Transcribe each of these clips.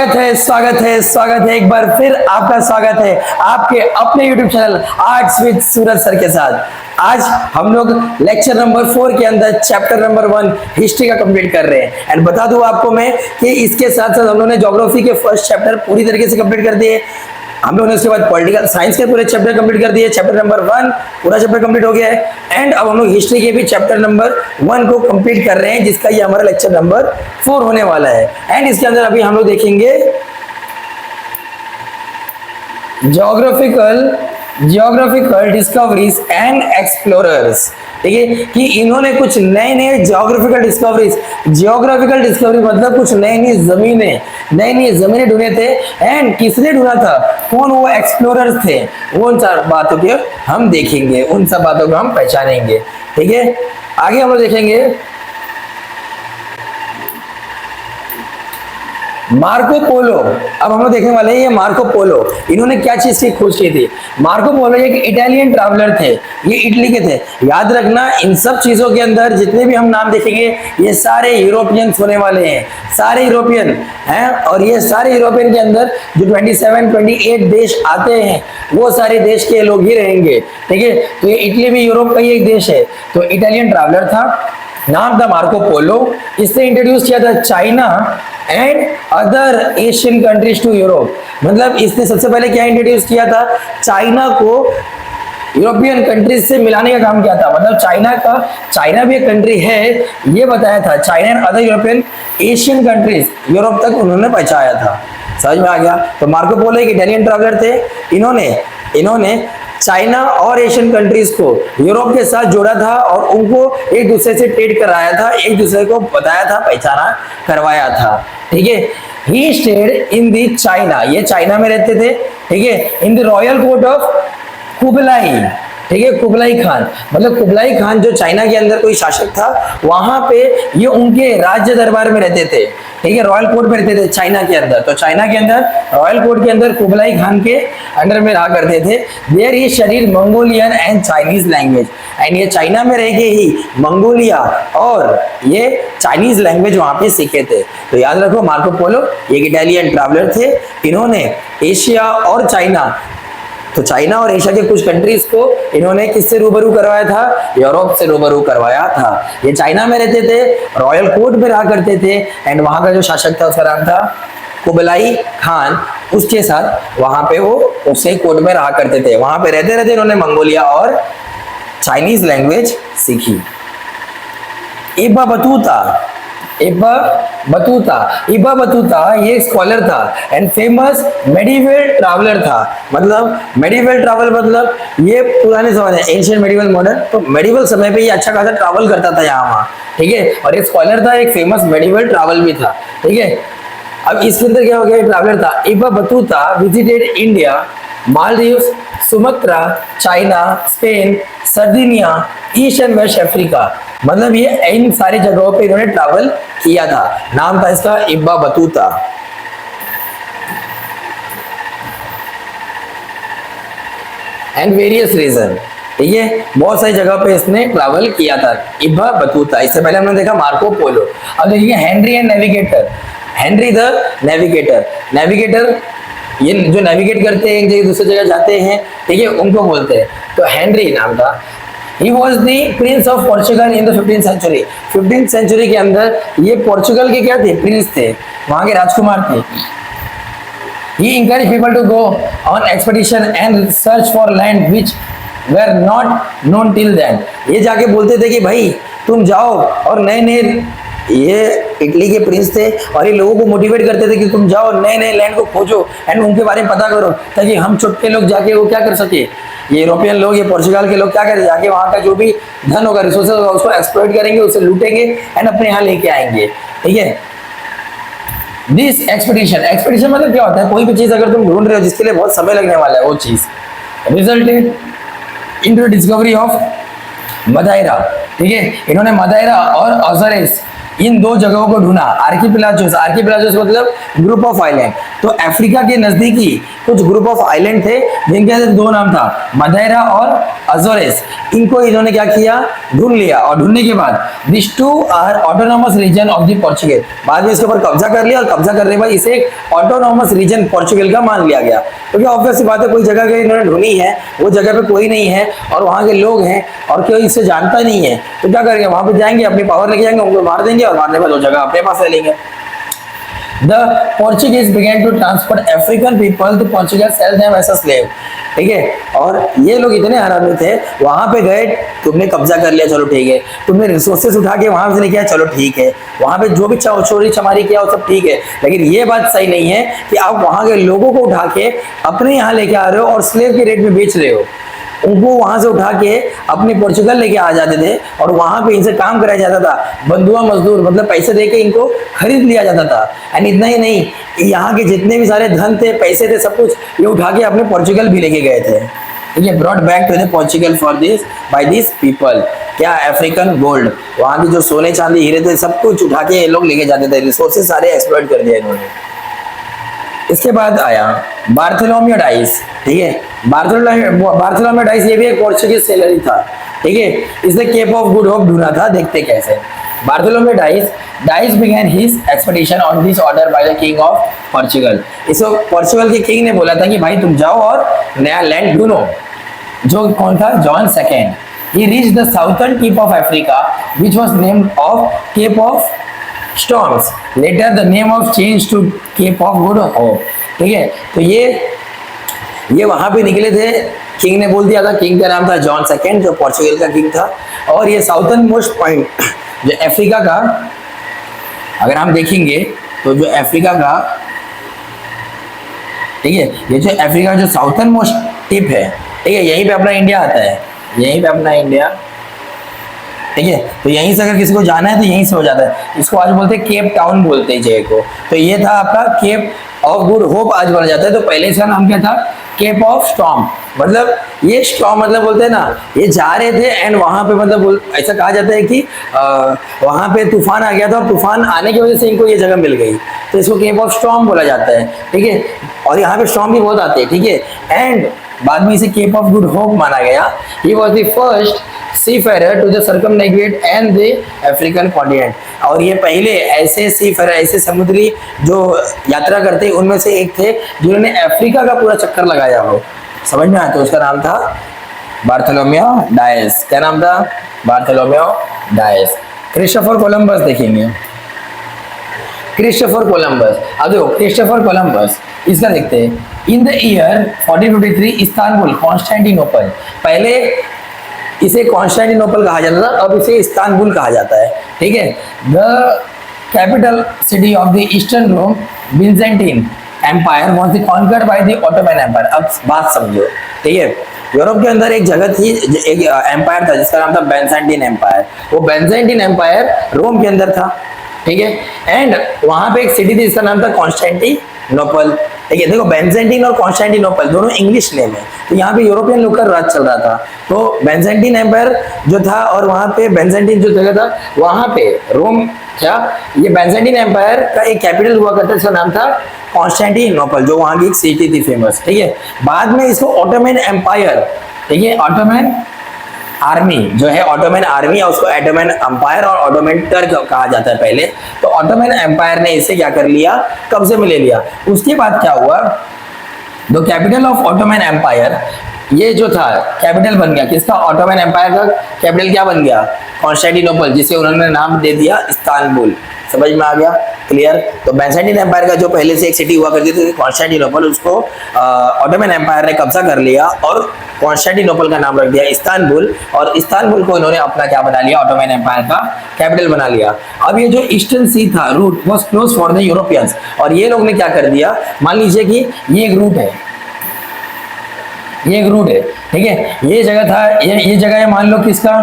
स्वागत है एक बार फिर आपका स्वागत है आपके अपने YouTube channel arts with Suraj sir के साथ। आज हम लोग लेक्चर नंबर 4 के अंदर चैप्टर नंबर 1 हिस्ट्री का कंप्लीट कर रहे हैं। एंड बता दूं आपको मैं कि इसके साथ साथ हम लोगों ने ज्योग्राफी के फर्स्ट चैप्टर पूरी तरीके से कंप्लीट कर दिए। हम लोगों ने उसके बाद पॉलिटिकल साइंस के पूरे चैप्टर कंप्लीट कर दिए। चैप्टर नंबर 1 पूरा चैप्टर कंप्लीट हो गया है। एंड अब हम लोग हिस्ट्री के भी चैप्टर नंबर 1 को कंप्लीट कर रहे हैं, जिसका ये हमारा लेक्चर नंबर 4 होने वाला है। एंड इसके अंदर अभी हम लोग देखेंगे ज्योग्राफिकल डिस्कवरीज एंड एक्सप्लोरर्स। ठीक है कि इन्होंने कुछ नए नए ज्योग्राफिकल डिस्कवरी मतलब कुछ नई जमीनें ढूंढे थे। एंड किसने ढूंढा था, कौन वो एक्सप्लोरर्स थे, वो उन सब बातों के हम देखेंगे, उन सब बातों को हम पहचानेंगे। ठीक है, आगे हम लोग देखेंगे मार्को पोलो। अब हम लोग देखने वाले हैं ये मार्को पोलो, इन्होंने क्या चीज की खोज की थी। मार्को पोलो एक इटालियन ट्रैवलर थे, ये इटली के थे। याद रखना इन सब चीजों के अंदर जितने भी हम नाम देखेंगे ये सारे यूरोपियंस होने वाले हैं, सारे यूरोपियन हैं। और ये सारे यूरोपियन के अंदर जो 27-28 देश आते हैं वो सारे देश के लोग ही रहेंगे। ठीक है, तो ये इटली भी यूरोप का ही एक देश है। तो इटालियन ट्रैवलर था, नाम था मार्को पोलो। इसने इंट्रोड्यूस किया था China and other Asian countries to Europe. मतलब इसने सबसे पहले क्या इंट्रोड्यूस किया था, चाइना को यूरोपियन कंट्रीज से मिलाने का काम किया था। मतलब चाइना भी एक कंट्री है ये बताया था। China and other European Asian countries Europe तक उन्होंने पहुंचाया था। समझ में आ गया। तो मार्को पोलो एक इटालियन ट्रैवलर थे। इन्होंने चाइना और एशियन कंट्रीज को यूरोप के साथ जोड़ा था और उनको एक दूसरे से ट्रेड कराया था, एक दूसरे को बताया था, पहचाना करवाया था। ठीक है, he stayed in the China, ये चाइना में रहते थे। ठीक है, in the royal court of Kublai. ठीक है, कुबलाई खान, मतलब कुबलाई खान जो चाइना के अंदर कोई शासक था, वहां पे ये उनके राज्य दरबार में रहते थे। ठीक है, रॉयल कोर्ट में रहते थे चाइना के अंदर। तो चाइना के अंदर रॉयल कोर्ट के अंदर कुबलाई खान के अंडर में रहा करते थे। There he studied Mongolian and Chinese language. एंड ये चाइना में रह के ही मंगोलिया और ये चाइनीज लैंग्वेज वहां पे सीखे थे। तो याद रखो मार्को पोलो एक इटालियन ट्रैवलर थे। इन्होंने एशिया और चाइना, तो चाइना और एशिया के कुछ कंट्रीज को इन्होंने किससे रूबरू करवाया था, यूरोप से रूबरू करवाया था। ये चाइना में रहते थे, रॉयल कोर्ट में रहा करते थे। एंड वहां का जो शासक था उसका नाम था कुबलाई खान। उसके साथ वहां पे वो उसे कोर्ट में रहा करते थे। वहां पे रहते रहते इन्होंने मंगोलिया और चाइनीज लैंग्वेज सीखी। इब्बा बतूता ये स्कॉलर था एंड फेमस मेडिवल ट्रैवलर था। मतलब मेडिवल ट्रैवल मतलब ये पुराने समय, एंशिएंट मेडिवल मॉडर्न, तो मेडिवल समय पे ये अच्छा खासा ट्रैवल करता था यहाँ वहाँ। ठीक है, और एक स्कॉलर था, एक फेमस मेडिवल ट्रैवल भी था। ठीक है, अब इसके अंदर क्या हो गया, ट्रैवलर था। Ibn Battuta visited India, Maldives, Sumatra, China, Spain, Sardinia, east and west Africa. मतलब ये इन सारी जगहों पे इन्होंने ट्रैवल किया था। नाम था इसका इब्बा बतूता। एंड वेरियस रीजन, ठीक है, बहुत सारी जगह पे इसने ट्रैवल किया था इब्बा बतूता। इससे पहले हमने देखा मार्को पोलो। अब देखिए Henry and navigator, Henry the navigator ये जो नेविगेट करते हैं एक जगह दूसरी जगह जाते हैं, ठीक है, उनको बोलते हैं। तो हेनरी नाम था। He was the Prince of Portugal in the 15th century. 15th century के अंदर ये पोर्चुगल के क्या थे, प्रिंस थे, वहां के राजकुमार थे। He encouraged people to go on expedition and search for land which were not known till then. ये जाके बोलते थे कि भाई तुम जाओ और नए ये इटली के प्रिंस थे और ये लोगों को मोटिवेट करते थे कि तुम जाओ नए लैंड को खोजो एंड उनके बारे में पता करो, ताकि हम छोटे लोग जाके वो क्या कर सके, ये यूरोपियन लोग, ये पोर्चुगल के लोग क्या करें, जाके वहाँ का जो भी धन होगा, रिसोर्सेज होगा, उसको एक्सप्लॉइट करेंगे, उसे लूटेंगे एंड अपने यहाँ लेके आएंगे। ठीक है, दिस एक्सपेडिशन मतलब क्या होता है, कोई भी चीज अगर तुम ढूंढ रहे हो जिसके लिए बहुत समय लगने वाला है, वो चीज रिजल्टेड इनटू डिस्कवरी ऑफ मदाइरा। ठीक है, इन्होंने मदाइरा और अज़ोरेस इन दो जगहों को ढूंढा। आर्किपेलागोस, आर्किपेलागोस मतलब ग्रुप ऑफ आइलैंड। तो अफ्रीका के नजदीकी कुछ ग्रुप ऑफ आइलैंड थे जिनके अंदर दो नाम था, मदेरा और अजोरेस। इनको इन्होंने क्या किया, ढूंढ लिया, और ढूंढने के बाद this two are autonomous region of the Portuguese. बाद में इसके ऊपर कब्जा कर लिया, और कब्जा करने के बाद इसे एक ऑटोनोमस रीजन पोर्चुगल का मान लिया गया। क्योंकि ऑब्वियस सी बात है, कोई जगह के इन्होंने ढूंढी है, वो जगह पे कोई नहीं है और वहां के लोग हैं और कोई इससे जानता नहीं है, तो क्या करेंगे, वहां पे जाएंगे, अपनी पावर लेके जाएंगे, उनको मार देंगे, और मारने के बाद वो जगह अपने पास ले लेंगे। The Portuguese began to transport African people to Portugal, sell them as a slave। ठीक है, और ये लोग इतने हरामी थे, वहां पे गए, तुमने कब्जा कर लिया, चलो ठीक है, तुमने रिसोर्सेस उठा के वहां से लेके आया, चलो ठीक है, वहां पे जो भी चोरी चमारी किया वो सब ठीक है, लेकिन ये बात सही नहीं है कि आप वहां के लोगों को उठा के अपने यहाँ लेके आ रहे हो और स्लेव के रेट में बेच रहे हो। उनको वहां से उठा के अपने पोर्चुगल लेके आ जाते थे और वहां पे इनसे काम कराया जाता था, बंधुआ मजदूर, मतलब पैसे देके इनको खरीद लिया जाता था। एंड इतना ही नहीं, यहाँ के जितने भी सारे धन थे, पैसे थे, सब कुछ ये उठा के अपने पोर्चुगल भी लेके गए थे। ठीक है, brought back to the Portugal for this by this people. क्या, अफ्रीकन गोल्ड, वहां की जो सोने चांदी हीरे थे, सब कुछ उठा के ये लोग लेके जाते थे, रिसोर्सेज सारे एक्सप्लॉइट कर दिया इन्होंने। इसके बाद आया बार्थोलोम्यू डाइस। ठीक है, बार्थोलोम्यू डाइस ये भी एक पोर्चुगीज सेलर ही था। ठीक है, इसने केप ऑफ गुड होप ढूंढा था, देखते कैसे। Bartholomew dice begin his expedition on this order by the king of Portugal. इसको पोर्चुगल के किंग ने बोला था कि भाई तुम जाओ और नया लैंड ढूंढो, जो कौन था, John second. He reach the southern tip of Africa which was named of Cape of Storms, later the name of change to Cape of Good Hope. ठीक है, तो ये वहां पे निकले थे, किंग ने बोल दिया था, किंग का नाम था जॉन सेकेंड, जो पोर्चुगल का किंग था। और ये साउथर्न मोस्ट पॉइंट जो अफ्रीका का, अगर हम देखेंगे तो जो अफ्रीका का, ठीक है, ये जो अफ्रीका जो साउथर्न मोस्ट टिप है, ठीक है, यहीं पे अपना इंडिया आता है, यहीं पे अपना इंडिया। ठीक है, तो यहीं से अगर किसी को जाना है तो यहीं से हो जाता है। इसको आज बोलते हैं केप टाउन बोलते हैं जगह को। तो ये था आपका केप ऑफ गुड होप आज बन जाता है। तो पहले इसका नाम क्या था, केप ऑफ स्टॉर्म। मतलब ये स्टॉर्म मतलब बोलते हैं ना, ये जा रहे थे एंड वहां पे मतलब ऐसा कहा जाता है कि वहां पे तूफान आ गया था और तूफान आने की वजह से इनको ये जगह मिल गई, तो इसको केप ऑफ स्टॉर्म बोला जाता है। ठीक है, और यहाँ पे स्टॉर्म भी बहुत आते हैं। ठीक है, एंड बाद में इसे केप ऑफ गुड होप माना गया। He was the first seafarer to the circumnavigate and the African continent। और ये पहले ऐसे seafarer, ऐसे समुद्री जो यात्रा करते उनमें से एक थे जिन्होंने अफ्रीका का पूरा चक्कर लगाया हो। समझ में आया? तो उसका नाम था बार्थोलोम्यू डायस। क्या नाम था? Bartholomew Dias. क्रिस्टोफर कोलंबस देखेंगे, क्रिस्टोफर कोलंबस। अब देखो क्रिस्टोफर कोलंबस, इसका देखते हैं। इन द ईयर 1453 इस्तांबुल, कॉन्स्टेंटिनोपल, पहले इसे कॉन्स्टेंटिनोपल कहा जाता था, अब इसे इस्तांबुल कहा जाता है। ठीक है, the capital city of the eastern Rome Byzantine Empire was the conquered by the Ottoman Empire. अब बात समझो, ठीक है, यूरोप के अंदर एक जगह थी, एक एम्पायर था जिसका नाम था बेंजाइटिन एम्पायर। वो बेंजाइटिन एम्पायर रोम के अंदर था। ठीक है, एंड वहां पे एक सिटी थी जिसका नाम था कॉन्स्टेंटिनोपल। ठीक है, देखो बेंजाइटिन और कॉन्स्टेंटिनोपल दोनों इंग्लिश नेम है, तो यहाँ पे यूरोपियन लोग का राज चल रहा था। तो बेंजाइटिन एम्पायर जो था और वहां पे बेंजाइटिन जो जगह था वहां पे रोम, क्या ये बेंजाइटिन एम्पायर का एक कैपिटल हुआ करता है, इसका नाम था कॉन्स्टेंटिनोपल, जो वहां की एक सिटी थी फेमस। ठीक है, बाद में इसको ऑटोमन एम्पायर, ठीक है, ऑटोमन आर्मी जो है, ऑटोमन आर्मी या उसको ऑटोमन एम्पायर और ऑटोमन टर्क कहा जाता है पहले। तो ऑटोमन एम्पायर ने इसे क्या कर लिया, कब्जे में ले लिया। उसके बाद क्या हुआ, the capital of Ottoman Empire, ये जो था कैपिटल बन गया किसका, ऑटोमन एम्पायर का कैपिटल क्या बन गया, कॉन्स्टेंटिनोपल, जिसे उन्होंने नाम दे दिया इस्तांबुल। समझ में आ गया? क्लियर? तो बेंजाइटिन एम्पायर का जो पहले से एक सिटी हुआ करती थी कॉन्स्टेंटिनोपल, उसको ऑटोमन एम्पायर ने कब्जा कर लिया और कॉन्स्टेंटिनोपल का नाम रख दिया इस्तांबुल, और इस्तांबुल को इन्होंने अपना क्या बना लिया, ऑटोमन एम्पायर का कैपिटल बना लिया। अब ये जो ईस्टर्न सी था, route was close for the Europeans, और ये लोग ने क्या कर दिया, मान लीजिए कि ये एक रूट है, ये एक रूट है, ठीक है, ये जगह था, ये जगह है, मान लो किसका,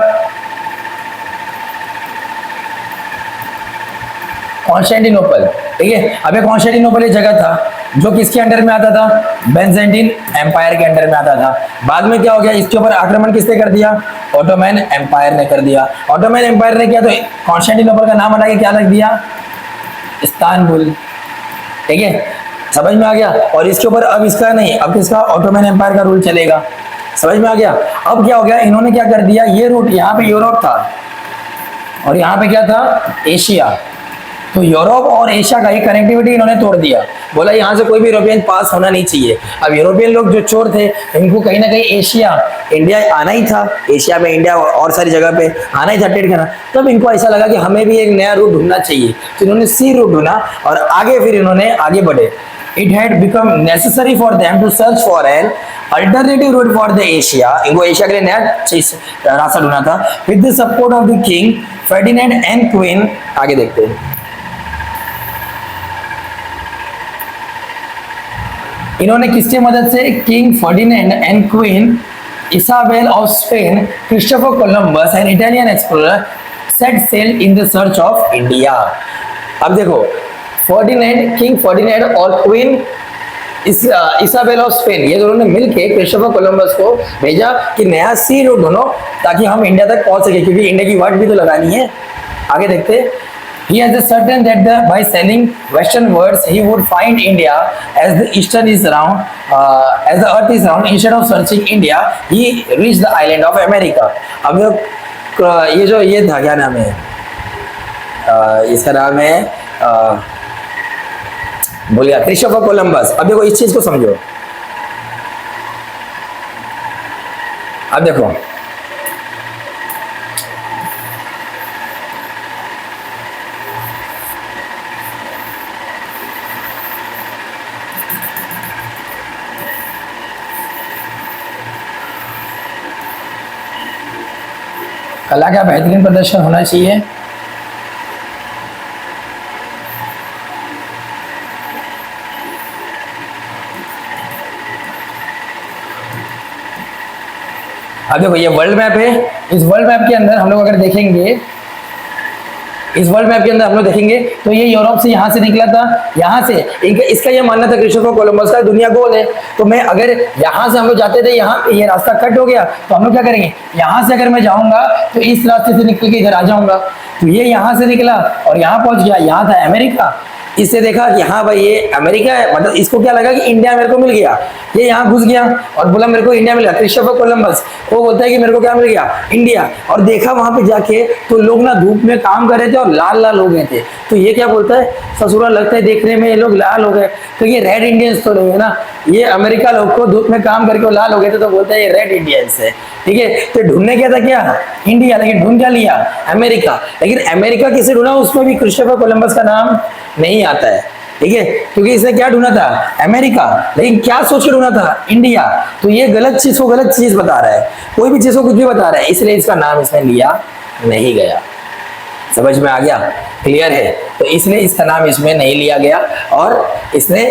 कॉन्स्टेंटिनोपल। ठीक है, अब ये कॉन्स्टेंटिनोपल ये जगह था, जो किसके अंडर में आता था, बेंजेंटिन एम्पायर के अंडर में आता था। बाद में क्या हो गया, इसके ऊपर आक्रमण किसने कर दिया, ऑटोमन एम्पायर ने कर दिया। ऑटोमन एम्पायर ने किया तो कॉन्स्टेंटिनोपल का नाम हटा के क्या रख दिया, इस्तांबुल। ठीक है, समझ में आ गया। और इसके ऊपर अब इसका नहीं, अब किसका, ऑटोमन एम्पायर का रूल चलेगा। समझ में आ गया। अब क्या हो गया, इन्होंने क्या कर दिया, ये रूट यहाँ पे यूरोप था और यहाँ पे क्या था, एशिया। तो यूरोप और एशिया का ही कनेक्टिविटी इन्होंने तोड़ दिया, बोला यहाँ से कोई भी यूरोपियन पास होना नहीं चाहिए। अब यूरोपियन लोग जो चोर थे, इनको कहीं ना कहीं एशिया, इंडिया आना ही था, एशिया में इंडिया और सारी जगह पे आना ही था ट्रेड करना। तब इनको ऐसा लगा कि हमें भी एक नया रूट ढूंढना चाहिए, तो इन्होंने सी रूट ढूंढा और आगे फिर इन्होंने आगे बढ़े। It had become necessary for them to search for an alternative route for the Asia. इनको एशिया के लिए नया रास्ता ढूंढना था। With the support of the king Ferdinand and Queen, आगे देखते हैं। इन्होंने किसकी मदद से, King Ferdinand and Queen Isabel of Spain, Christopher Columbus and Italian explorer set sail in the search of India. अब देखो, फर्डिनेंड, किंग फर्डिनेंड और क्वीन इसाबेल ऑफ स्पेन, ये दोनों ने मिलके क्रिस्टोफर कोलंबस को भेजा कि नया सी रूट ढूंढो ताकि हम इंडिया तक पहुंच सके, क्योंकि इंडिया की वाट भी तो लगानी है। आगे देखते। He has certain that by sailing westernwards he would find India as the eastern is round, as the earth is round. Instead of searching India, he reached the island of America. अब ये जो ये था, क्या नाम है, इसका नाम है भूल गया, क्रिस्टोफर कोलंबस। अब देखो इस चीज को समझो। अब देखो, कला का बेहतरीन प्रदर्शन होना चाहिए। अब देखो ये वर्ल्ड मैप है। इस वर्ल्ड मैप के अंदर हम लोग अगर देखेंगे, इस वर्ल्ड मैप के अंदर हम लोग देखेंगे तो ये यूरोप से यहाँ से निकला था, यहाँ से इसका ये मानना था क्रिस्टोफर कोलंबस का दुनिया गोल है। तो मैं अगर यहाँ से हम लोग जाते थे, यहाँ ये रास्ता कट हो गया तो हम लोग क्या करेंगे, यहाँ से अगर मैं जाऊंगा तो इस रास्ते से निकल के इधर आ जाऊंगा। तो ये यहाँ से निकला और यहाँ पहुंच गया, यहाँ था अमेरिका। इससे देखा कि हाँ भाई ये अमेरिका है, मतलब इसको क्या लगा कि इंडिया मेरे को मिल गया। ये यहाँ घुस गया और बोला मेरे को इंडिया मिला। क्रिस्टोफर कोलंबस वो बोलता है कि मेरे को क्या मिल गया, इंडिया। और देखा वहां पे जाके तो लोग ना धूप में काम कर रहे थे और लाल लाल हो गए थे। तो ये क्या बोलता है, ससुरा लगता है देखने में ये लोग लाल हो गए, तो ये रेड इंडियंस तो नहीं है ना। ये अमेरिका लोग को धूप में काम करके लाल हो गए थे तो बोलता है ये रेड इंडियंस है। ठीक है, तो ढूंढने क्या था, क्या इंडिया, लेकिन ढूंढ क्या लिया, अमेरिका। लेकिन अमेरिका किसे ढूंढा, उसमें भी क्रिस्टोफर कोलंबस का नाम नहीं आता है। ठीक है, क्योंकि इसने क्या ढूंढा था, अमेरिका, लेकिन क्या सोच के ढूंढा था, इंडिया। तो ये गलत चीज को गलत चीज बता रहा है, कोई भी चीज को कुछ भी बता रहा है, इसलिए इसका नाम इसने लिया नहीं गया। समझ में आ गया, क्लियर है। तो इसलिए इसका नाम इसमें नहीं लिया गया और इसने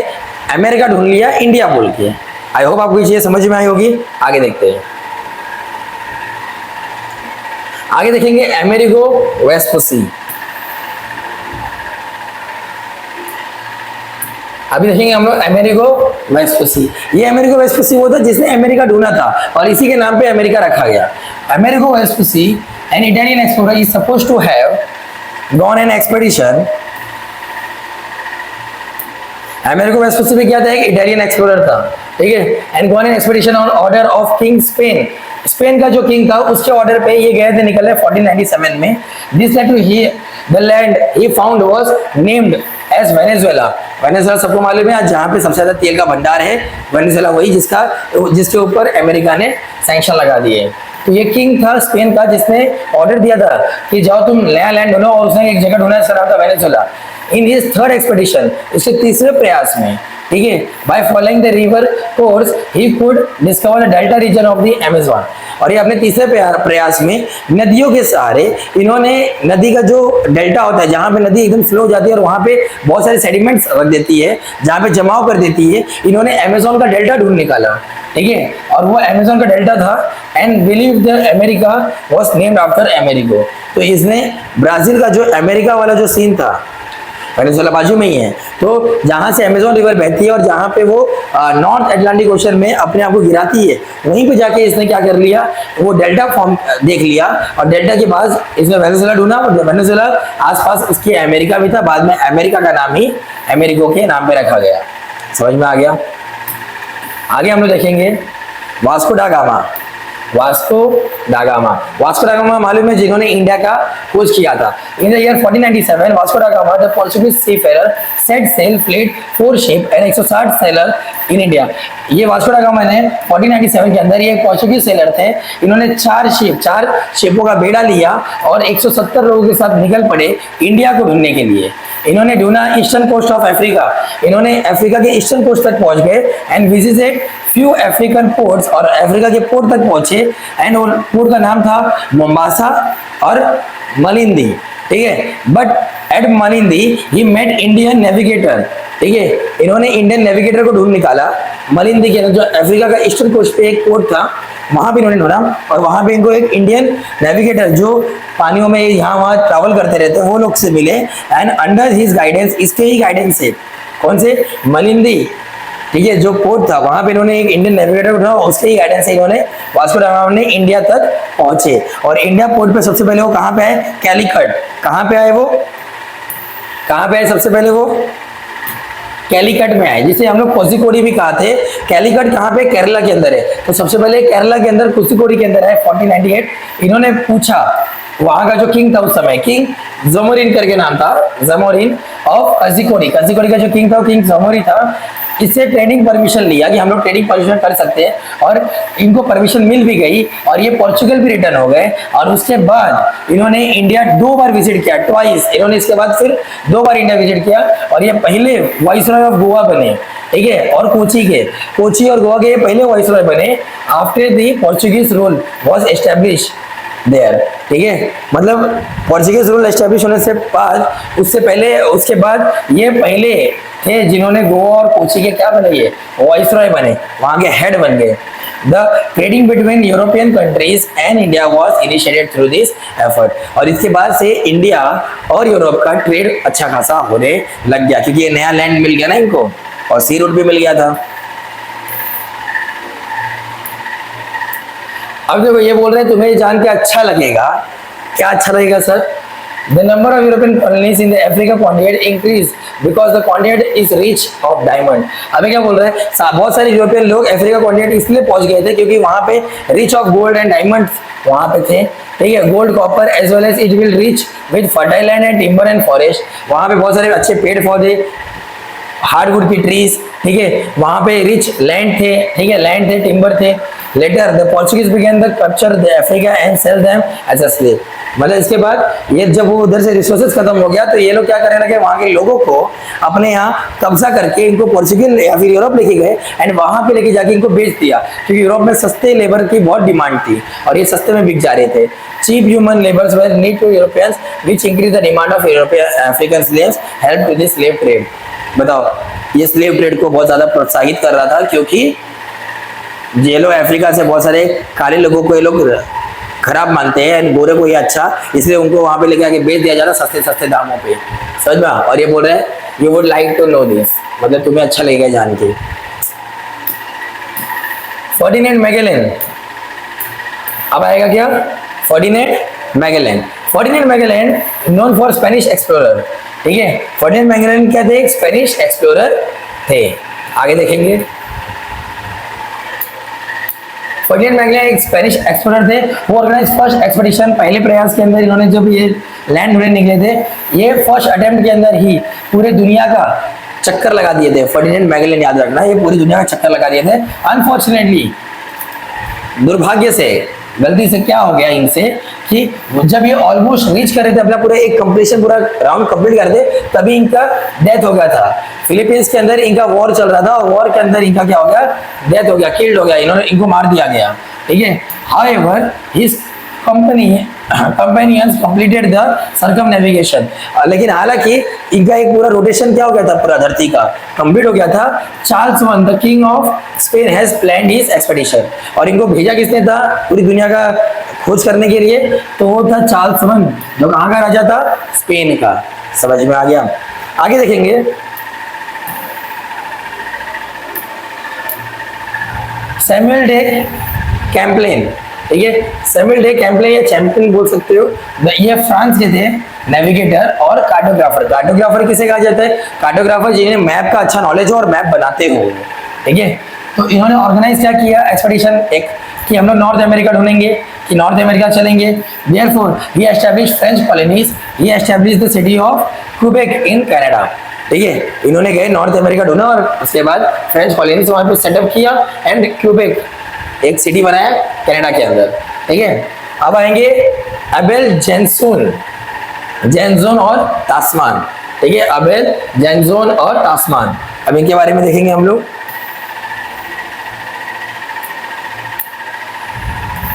अमेरिका ढूंढ लिया इंडिया बोल के। आई होप आपको ये चीज समझ में आई होगी। आगे देखते हैं, आगे देखेंगे अमेरिगो वेस्पुसी। अभी देखेंगे हम लोग अमेरिगो वेस्पुसी। ये अमेरिगो वेस्पुसी वो था जिसने अमेरिका ढूंढा था और इसी के नाम पे अमेरिका रखा गया। Amerigo Vespucci, an Italian explorer, is supposed to have gone an expedition. Amerigo Vespucci में क्या था, एक इटालियन एक्सप्लोरर था। ठीक है, and gone an expedition on order of King Spain. Spain का जो किंग था उसके ऑर्डर पे ये गए थे, निकले 1497 में। This led to he the land he found was named as Venezuela. Venezuela सबको मालूम है, आज जहाँ पे सबसे ज्यादा तेल का भंडार है वेनेजुएला, वही जिसके ऊपर अमेरिका ने सैंक्शन लगा दिए। तो ये किंग था स्पेन का जिसने ऑर्डर दिया था कि जाओ तुम नया लैंड ढूंढो, और उसने एक जगह ढूंढा, इसका नाम था Venezuela. In his third expedition, उसके तीसरे प्रयास में, ठीक है, by following the river course he could discover the delta region of the Amazon. और ये अपने तीसरे प्रयास में नदियों के सहारे इन्होंने नदी का जो डेल्टा होता है, जहाँ पे नदी एकदम फ्लो जाती है और वहाँ पे बहुत सारे सेडिमेंट्स रख देती है, जहाँ पे जमाव कर देती है, इन्होंने अमेज़न का डेल्टा ढूंढ निकाला। ठीक है, और वो अमेज़न का डेल्टा था and believe the America was named after Amerigo. तो इसने ब्राजील का जो अमेरिका वाला जो सीन था, वेनेजुएला बाजू में ही है। तो जहाँ से अमेजोन रिवर बहती है और जहाँ पे वो नॉर्थ अटलांटिक ओशन में अपने आप को गिराती है, वहीं पे जाके इसने क्या कर लिया, वो डेल्टा फॉर्म देख लिया और डेल्टा के बाद इसने वेनेजुएला ढूंढा। और वेनेजुएला आसपास इसके अमेरिका भी था, बाद में अमेरिका का नाम ही अमेरिको के नाम पे रखा गया। समझ में आ गया। आगे हम लोग देखेंगे Vasco da gamma. Vasco da gamma मालूम है जिन्होंने इंडिया का खोज किया था। In the year 1497 Vasco da Gama the Portuguese seafarer set sail fleet 4 ship and 160 sailor in India. ये वास्को डा गामा ने 1497 के अंदर ये पोर्चुगीज सेलर थे, इन्होंने 4 शिपों का बेड़ा लिया और 170 लोगों के साथ निकल पड़े इंडिया को ढूंढने के लिए। इन्होंने ढूंढा ईस्टर्न कोस्ट ऑफ अफ्रीका, इन्होंने अफ्रीका के ईस्टर्न कोस्ट तक पहुंच गए and visited few African ports, और अफ्रीका के पोर्ट तक पहुंचे एंड पोर्ट का नाम था मोम्बासा और मलिंदी, ठीक है। But at Malindi he met Indian navigator, ठीक है। इन्होंने इंडियन नेविगेटर को ढूंढ निकाला मलिंदी के अंदर, जो अफ्रीका का ईस्टर्न कोस्ट पे एक पोर्ट था, वहां पे इन्होंने ढूंढा और वहां पे इनको एक इंडियन नेविगेटर जो पानियों में यहाँ वहां ट्रैवल करते रहते हैं वो लोग से मिले एंड अंडर हिज गाइडेंस, इसके ही गाइडेंस से, कौन से, मलिंदी, ठीक है, जो पोर्ट था वहां पे इन्होंने एक इंडियन नेविगेटर ढूंढा, उसके ही गाइडेंस से इन्होंने वास्को ड गामा ने इंडिया तक पहुंचे। और इंडिया पोर्ट पे सबसे पहले वो कहाँ पे आए, कैलीकट। कहाँ पे आए वो, कहाँ पे आए सबसे पहले वो, कैलीकट में आए, जिसे हम लोग कोझिकोडी भी कहा थे। कैलीकट कहाँ पे, केरला के अंदर है। तो सबसे पहले केरला के अंदर कोझिकोडी के अंदर है 1498। इन्होंने पूछा वहां का जो किंग था उस समय, किंग जमोरिन करके नाम था, जमोरिन ऑफ कोझिकोडी। कोझिकोडी का जो किंग था वो किंग जमोरी था। इससे ट्रेडिंग परमिशन लिया कि हम लोग ट्रेडिंग परमिशन कर सकते हैं, और इनको परमिशन मिल भी गई और ये पोर्चुगल भी रिटर्न हो गए। और उसके बाद इन्होंने इंडिया 2 बार विजिट किया, ट्वाइस। इन्होंने इसके बाद फिर 2 बार इंडिया विजिट किया और ये पहले वाइसरॉय ऑफ गोवा बने, ठीक है। और कोची और गोवा के ये पहले वाइसरॉय बने after the Portuguese rule was establish there, ठीक है। मतलब पोर्चुगीज रूल एस्टैब्लिश होने से बाद, उससे पहले, उसके बाद ये पहले थे जिन्होंने गोवा और कोची के क्या बने, ये वाइसरॉय बने, वहां के हेड बन गए। The trading between European countries and India was initiated through this effort. और इसके बाद से इंडिया और यूरोप का ट्रेड अच्छा खासा होने लग गया, क्योंकि ये नया लैंड मिल गया ना इनको, और सी रूट भी मिल गया था। अब देखो ये बोल रहे हैं तुम्हें जान के अच्छा लगेगा, क्या अच्छा लगेगा sir, the number of European colonies in the Africa continent increased because the continent is rich of diamond। अभी क्या बोल रहे हैं, बहुत सारे यूरोपियन लोग अफ्रीका कॉन्टिनेंट इसलिए पहुंच गए थे क्योंकि वहां पे rich of gold and diamond वहां पे थे, ठीक है। Gold, copper as well as it will rich with fertile land and timber and forest. वहां पे बहुत सारे अच्छे पेड़ पौधे, हार्डवुड की ट्रीज, ठीक है। वहां पे रिच लैंड थे, ठीक है, लैंड थे, टिम्बर थे। Later the Portuguese began the capture the Africa and sell them as a slave. मतलब इसके बाद ये जब वो उधर से रिसोर्सेज खत्म हो गया तो ये लोग क्या करने लगे, वहां के लोगों को अपने यहाँ कब्जा करके इनको पोर्चुगल या फिर यूरोप लेके गए एंड वहां पे लेके जाके इनको बेच दिया, क्योंकि यूरोप में सस्ते लेबर की बहुत डिमांड थी और ये सस्ते में बिक जा रहे थे। Cheap human labours were need to Europeans which increase the demand of European African slaves help to this slave trade. बताओ, ये स्लेव ट्रेड को बहुत ज्यादा प्रोत्साहित कर रहा था, क्योंकि ये लोग अफ्रीका से बहुत सारे काले लोगों को ये लोग खराब मानते हैं एंड गोरे को ये अच्छा, इसलिए उनको वहां पे लेके आके बेच दिया जाता सस्ते सस्ते दामों पे, समझ में। और ये बोल रहे हैं you would like to know this, मतलब तुम्हें अच्छा लगेगा जान के। फर्डिनेंड मैगेलन, अब आएगा क्या, Ferdinand Magellan. Ferdinand Magellan known for Spanish explorer, ठीक है। फर्डिनेंड मैगेलन क्या थे, एक स्पेनिश एक्सप्लोरर थे। आगे देखेंगे, फर्डिनेंड मैगेलन एक स्पेनिश एक्सप्लोरर थे। वो ऑर्गेनाइज फर्स्ट एक्सपेडिशन, पहले प्रयास के अंदर इन्होंने जब ये लैंड ढूंढने निकले थे, ये फर्स्ट अटेम्प्ट के अंदर ही पूरे दुनिया का चक्कर लगा दिए थे। फर्डिनेंड मैगेलन, याद रखना, ये पूरी दुनिया का चक्कर लगा दिए थे। अनफॉर्चुनेटली, दुर्भाग्य से, गलती से क्या हो गया इनसे कि जब ये ऑलमोस्ट रीच कर रहे थे अपना पूरा एक कंप्लीशन, पूरा राउंड कंप्लीट कर दे, तभी इनका डेथ हो गया था। फिलीपींस के अंदर इनका वॉर चल रहा था और वॉर के अंदर इनका क्या हो गया, डेथ हो गया, किल्ड हो गया, इनको मार दिया गया, ठीक है। However his companions completed the circumnavigation, लेकिन हालांकि इनका एक पूरा रोटेशन क्या हो गया था, पूरा धरती का कंप्लीट हो गया था। Charles one the king of Spain has planned his expedition, और इनको भेजा किसने था पूरी दुनिया का खोज करने के लिए, तो वो था चार्ल्स वन, जो कहाँ का राजा था, स्पेन का। समझ में आ गया। आगे देखेंगे सैमुअल डे कैम्पलेन, ठीक है, सैमुअल डे कैम्पलेन या चैंपियन बोल सकते हो। ये फ्रांस के थे नेविगेटर और कार्टोग्राफर। कार्टोग्राफर किसे कहा जाता है? कार्टोग्राफर जिन्हें मैप का अच्छा नॉलेज हो और मैप बनाते हो, ठीक है। तो इन्होंने ऑर्गेनाइज क्या किया एक्सपेडिशन एक, कि हम लोग नॉर्थ अमेरिका ढूंढेंगे, कि नॉर्थ अमेरिका चलेंगे। Therefore he established French colonies, he established the city of Quebec in Canada, ठीक है। इन्होंने गए नॉर्थ अमेरिका ढूंढा और उसके बाद फ्रेंच कॉलोनीज वहां पे सेटअप किया एंड क्यूबेक एक सिटी बनाया कनाडा के अंदर, ठीक है। अब आएंगे अबेल जेंसुन, जेंजोन और तास्मान, ठीक है, अबेल जेंजोन और तास्मान। अब इनके बारे में देखेंगे हम लोग।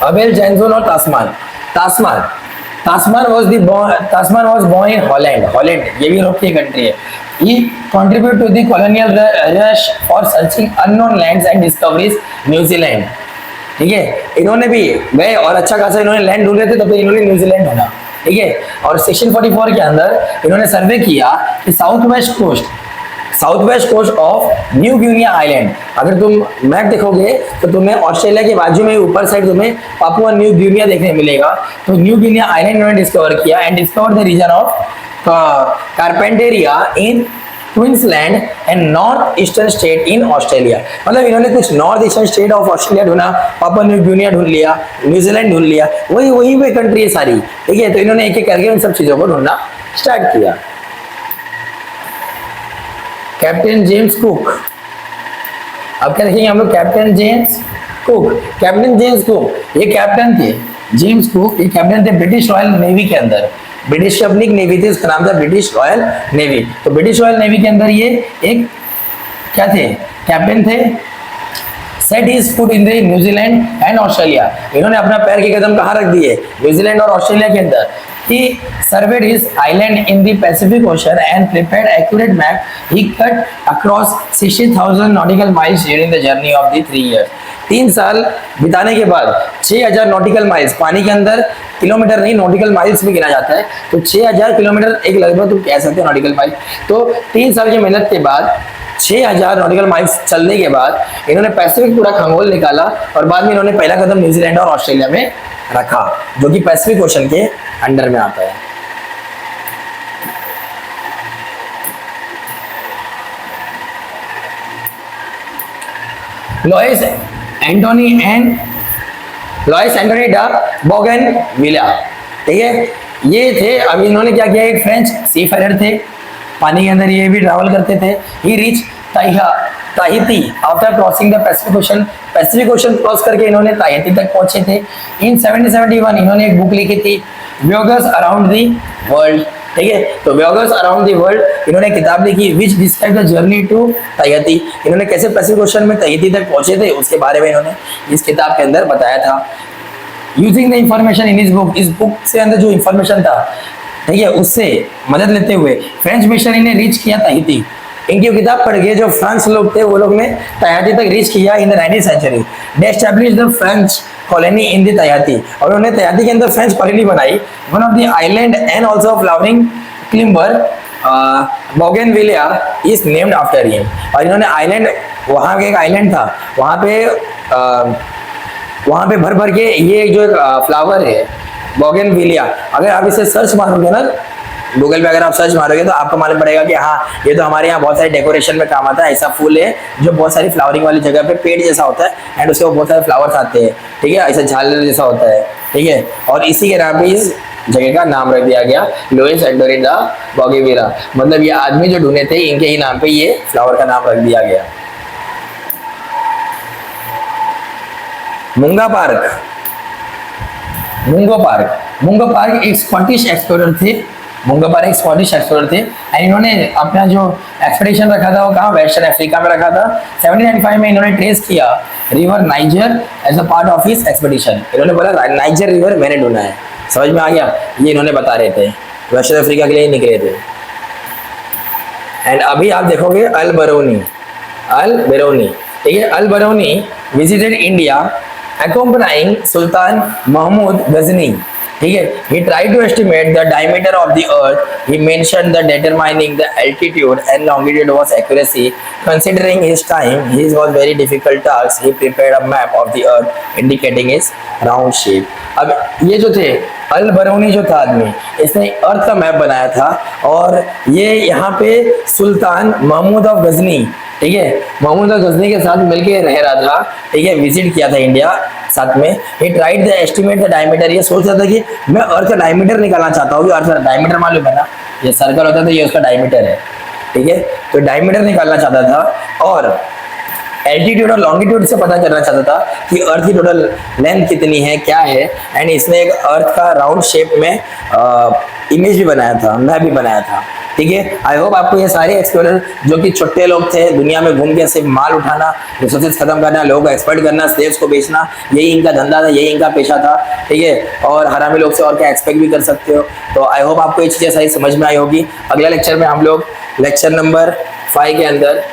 अबेल जेंजोन और Tasman. Tasman Tasman was born in Holland, Holland ये भी यूरोप की कंट्री है। He contributed to the colonial rush for searching unknown lands and discoveries New Zealand, ठीक है। इन्होंने भी गए और अच्छा खासा इन्होंने लैंड ढूंढ रहे थे, तो फिर इन्होंने न्यूजीलैंड ढूंढा, ठीक है। और सेक्शन 44 के अंदर इन्होंने सर्वे किया कि south west coast of New Guinea island. अगर तुम मैप देखोगे तो तुम्हें ऑस्ट्रेलिया के बाजू में ऊपर साइड तुम्हें पापुआ न्यू गिनिया देखने मिलेगा। तो न्यू गिनिया आइलैंड इन्होंने डिस्कवर किया and discover the region of Carpentaria in Queensland and north eastern state in Australia. मतलब इन्होंने कुछ north eastern state of Australia ढूंढा, पापुआ न्यू गिनिया ढूंढ लिया, न्यूजीलैंड ढूंढ लिया, वही पे कंट्री है सारी, ठीक है। तो इन्होंने एक एक करके इन सब चीजों को ढूंढना स्टार्ट किया। कैप्टन जेम्स कुक, अब क्या देखेंगे हम लोग? Captain James cook. Captain James cook ये कैप्टन थे, जेम्स कुक ये कैप्टन थे ब्रिटिश रॉयल नेवी के अंदर। ब्रिटिश अपनी एक नेवी थी, उसका नाम था ब्रिटिश रॉयल नेवी। तो ब्रिटिश रॉयल नेवी के अंदर ये एक क्या थे? कैप्टन थे। Set his foot in the New Zealand and Australia, इन्होंने अपना पैर के कदम कहाँ रख दिए? न्यूजीलैंड और ऑस्ट्रेलिया के अंदर। He surveyed his island in the Pacific Ocean and prepared accurate map. He cut across 60,000 nautical miles during the journey of the 3 years. 3 साल बिताने के बाद 6,000 नॉटिकल माइल्स, पानी के अंदर किलोमीटर नहीं नॉटिकल माइल्स भी गिना जाता है, तो 6,000 किलोमीटर एक लगभग तुम कह सकते हो नॉटिकल माइल। तो 3 साल की मेहनत के बाद 6,000 नॉटिकल माइल्स चलने के बाद इन्होंने पैसिफिक पूरा खंगोल निकाला और बाद में इन्होंने पहला कदम न्यूजीलैंड और ऑस्ट्रेलिया में रखा, जो कि पैसिफिक ओशन के अंडर में आता है। लॉइस एंटोनी डा बोगनविला, ठीक है, ये थे। अब इन्होंने क्या किया? एक फ्रेंच सीफेरर थे, पानी के अंदर ये भी ट्रैवल करते थे। He reach Tahiti after crossing the Pacific Ocean cross करके इन्होंने ताहिती तक पहुंचे थे। इन 1771 इन्होंने एक बुक लिखी थी, वॉयेजेस अराउंड द वर्ल्ड, ठीक है। तो वॉयेजेस अराउंड द वर्ल्ड इन्होंने किताब लिखी which describe the journey to Tahiti. इन्होंने कैसे पैसिफिक ओशन में ताहिती तक पहुंचे थे उसके बारे में इन्होंने इस किताब के अंदर बताया था। Using the information in his book, इस बुक से अंदर जो इंफॉर्मेशन था, ठीक है, उससे मदद लेते हुए फ्रेंच मिशनरी ने रीच किया ताहिती। इनकी किताब पढ़ के जो फ्रांस लोग थे वो लोग ने ताहिती तक रीच किया in the 19th century. They established the French colony in the Tahiti, और उन्होंने ताहिती के अंदर फ्रेंच कॉलोनी बनाई। One of the island and also flowering climber bougainvillea is named after him. और इन्होंने आइलैंड, वहाँ के एक आइलैंड था, वहाँ पे भर भर के ये जो फ्लावर है बोगनविला, अगर आप इसे सर्च मारोगे ना गूगल पे, अगर आप सर्च मारोगे तो आपको मालूम पड़ेगा कि हाँ ये तो हमारे यहाँ बहुत सारे डेकोरेशन में काम आता है। ऐसा फूल है जो बहुत सारी फ्लावरिंग वाली जगह पे पेड़ जैसा होता है एंड उसके बहुत सारे फ्लावर्स आते हैं, ठीक है, ऐसा झालर जैसा होता है, ठीक है। और इसी के नाम पे इस जगह का नाम रख दिया गया लुइस एंटोनी डा बोगनविला। मतलब ये आदमी जो ढूंढे थे इनके ही नाम पे ये फ्लावर का नाम रख दिया गया। मुंगो पार्क एक स्कॉटिश एक्सप्लोरर थे। मुंगो पार्क एक स्कॉटिश एक्सप्लोरर थे एंड इन्होंने अपना जो एक्सपेडिशन रखा था वो कहाँ? वेस्टर्न अफ्रीका में रखा था। 1795 में इन्होंने ट्रेस किया river Niger as a part of his expedition. इन्होंने बोला नाइजर रिवर मैंने ढूंढा है, समझ में आ गया? ये इन्होंने बता रहे थे, वेस्टर्न अफ्रीका के लिए निकले थे। एंड अभी आप देखोगे अल बरूनी, ठीक है, अल बरूनी विजिटेड इंडिया accompanying सुल्तान महमूद गजनी। ठीक है, he tried to estimate the diameter of the earth. He mentioned that determining the altitude and longitude was accuracy. Considering his time, his was very difficult task. He prepared a map of the earth indicating its round shape. अब ये जो थे अल बरूनी जो था आदमी, इसने अर्थ का map बनाया था और ये यहाँ पे सुल्तान महमूद ऑफ गजनी, ठीक है, महमूद ऑफ गजनी के साथ मिलके रह रहा था, ठीक है, विजिट किया था इंडिया साथ में। He tried the estimate the diameter, ये सोच रहा था कि मैं अर्थ का डायमीटर निकालना चाहता हूँ, अर्थ का डायमीटर मालूम है ना, ये सर्कल होता है तो ये उसका डायमीटर है, ठीक है, तो डायमीटर निकालना चाहता था और एल्टीट्यूड और लॉन्गिट्यूड से पता करना चाहता था कि अर्थ की टोटल लेंथ कितनी है, क्या है। एंड इसने एक अर्थ का राउंड शेप में इमेज भी बनाया था, मैप भी बनाया था, ठीक है। आई होप आपको ये सारे एक्सप्लोरर जो कि छोटे लोग थे, दुनिया में घूम के सिर्फ माल उठाना, रिसोर्सेज खत्म करना, लोगों को एक्सपर्ट करना, स्लेव्स को बेचना, यही इनका धंधा था, यही इनका पेशा था, ठीक है। और हरामी लोग से और क्या एक्सपेक्ट भी कर सकते हो। तो आई होप आपको ये चीज़ें सारी समझ में आई होगी। अगले लेक्चर में हम लोग लेक्चर नंबर 5 के अंदर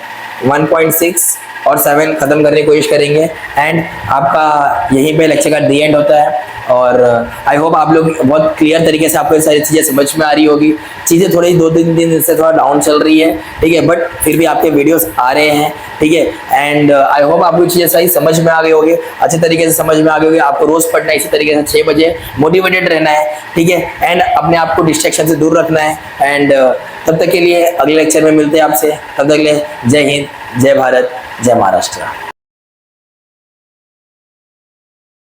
1.6 और 7 खत्म करने की कोशिश करेंगे। एंड आपका यहीं पे लेक्चर का दी एंड होता है। और आई होप आप लोग बहुत क्लियर तरीके से आपको ये सारी चीज़ें समझ में आ रही होगी। चीज़ें थोड़ी 2-3 दिन से थोड़ा डाउन चल रही है, ठीक है, बट फिर भी आपके वीडियोस आ रहे हैं, ठीक है। एंड आई होप आपको चीज़ें सारी समझ में आ गई होगी, अच्छे तरीके से समझ में आ गई होगी। आपको रोज़ पढ़ना है इसी तरीके से, 6 बजे मोटिवेटेड रहना है, ठीक है, एंड अपने आप को डिस्ट्रैक्शन से दूर रखना है। एंड तब तक के लिए अगले लेक्चर में मिलते हैं आपसे, तब तक के लिए जय हिंद, जय भारत, जय महाराष्ट्र।